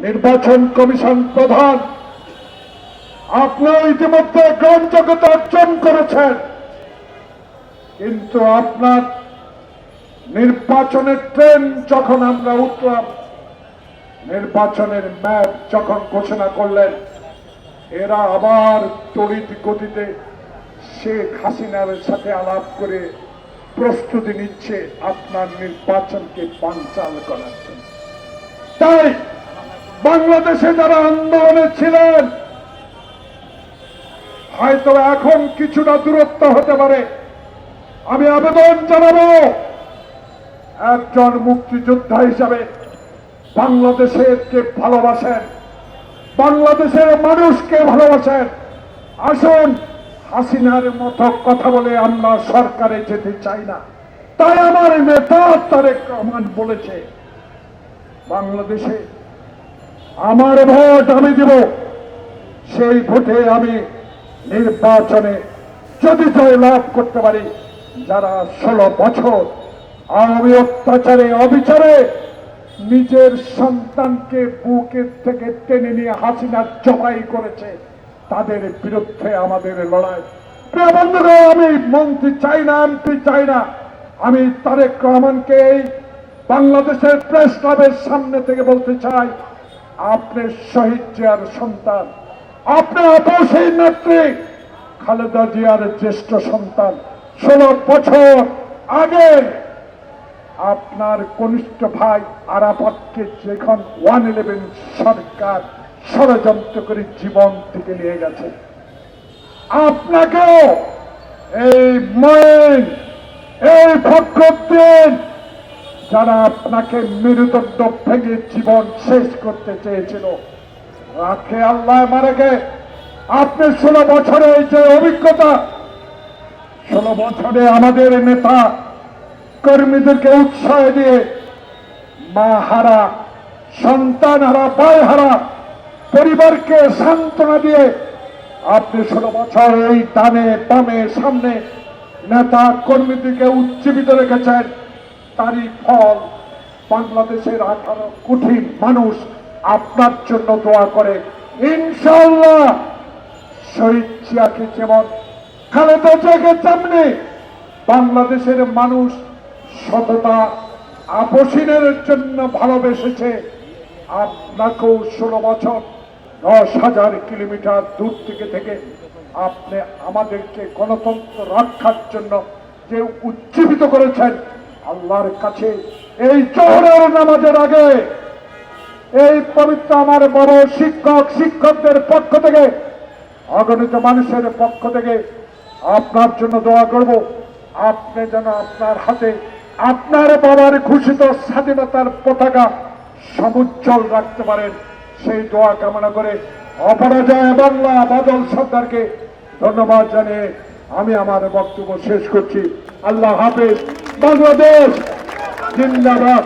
নির্বাচন কমিশন প্রধান, আপনিও ইতিমধ্যে গ্রহণযোগ্যতা অর্জন করেছেন, কিন্তু আপনার নির্বাচনের ট্রেন যখন আমরা উঠলাম, নির্বাচনের ম্যাপ যখন ঘোষণা করলেন, এরা আবার তড়িৎ গতিতে শেখ হাসিনার সাথে আলাপ করে প্রস্তুতি নিচ্ছে আপনার নির্বাচনকে বানচাল করার জন্য। তাই বাংলাদেশে যারা আন্দোলনে ছিলেন, হয়তো এখন কিছুটা দূরত্ব হতে পারে, আমি আবেদন জানাবো একজন মুক্তিযোদ্ধা হিসাবে বাংলাদেশকে ভালোবাসেন, বাংলাদেশের মানুষকে ভালোবাসেন, আসুন হাসিনার মতো কথা বলে আমরা সরকারে যেতে চাই না। তাই আমার নেতা তারেক রহমান বলেছে, বাংলাদেশে আমার ভোট আমি দিব, সেই ভোটে আমি নির্বাচনে যদি জয় লাভ করতে পারি, যারা 16 বছর আওয়ামী অত্যাচারে অবিচারে নিজের সন্তানকে বুকের থেকে টেনে নিয়ে হাসিনা জবাই করেছে, তাদের বিরুদ্ধে আমাদের লড়াই। প্রিয় বন্ধুরা, আমি মন্ত্রী চাই না, এমপি চাই না, আমি তারেক রহমানকে এই বাংলাদেশের প্রেস ক্লাবের সামনে থেকে বলতে চাই, আপনি শহীদ জিয়ার সন্তান, আপনি আপসী নেত্রী খালেদা জিয়ার জ্যেষ্ঠ সন্তান। 16 বছর আগে আপনার কনিষ্ঠ ভাই আরাফাতকে যখন 111 সরকার ষড়যন্ত্র করে জীবন থেকে নিয়ে গেছে, আপনাকেও এই ময়েন, এই ফখরুদ্দিন, যারা আপনাকে মেরুদণ্ড ভেঙে জীবন শেষ করতে চেয়েছিল, রাখে আল্লাহ মারেকে আপনি 16 বছরে যে অভিজ্ঞতা, 16 বছরে আমাদের নেতা কর্মীদেরকে উৎসাহ দিয়ে মা হারা, সন্তান হারা, ভাই হারা পরিবারকে সান্ত্বনা দিয়ে আপনি 16 বছর এই ডানে বামে সামনে নেতা কর্মীদেরকে উজ্জীবিত রেখেছেন। তারই ফল বাংলাদেশের 18 কোটি মানুষ আপনার জন্য দোয়া করে। ইনশাআল্লাহ শহীদ জিয়াকে যেমন, খালেদা জিয়াকে তেমনি বাংলাদেশের মানুষ সততা আপসীনের জন্য ভালোবেসেছে। আপনাকেও 16 বছর 10,000 কিলোমিটার দূর থেকে আপনি আমাদেরকে গণতন্ত্র রক্ষার জন্য যে উজ্জীবিত করেছেন, আল্লাহর কাছে এই জোহরের নামাজের আগে এই পবিত্র আমার বড় শিক্ষকদের পক্ষ থেকে, অগণিত মানুষের পক্ষ থেকে আপনার জন্য দোয়া করব, আপনি যেন আপনার হাতে আপনার বাবার ঘোষিত স্বাধীনতার পতাকা সমুজ্জ্বল রাখতে পারেন, সেই দোয়া কামনা করে অপরাজয় বাংলা বাদল সরকারকে ধন্যবাদ জানিয়ে আমি আমার বক্তব্য শেষ করছি। আল্লাহ হাফেজ। বাংলাদেশ জিন্দাবাদ।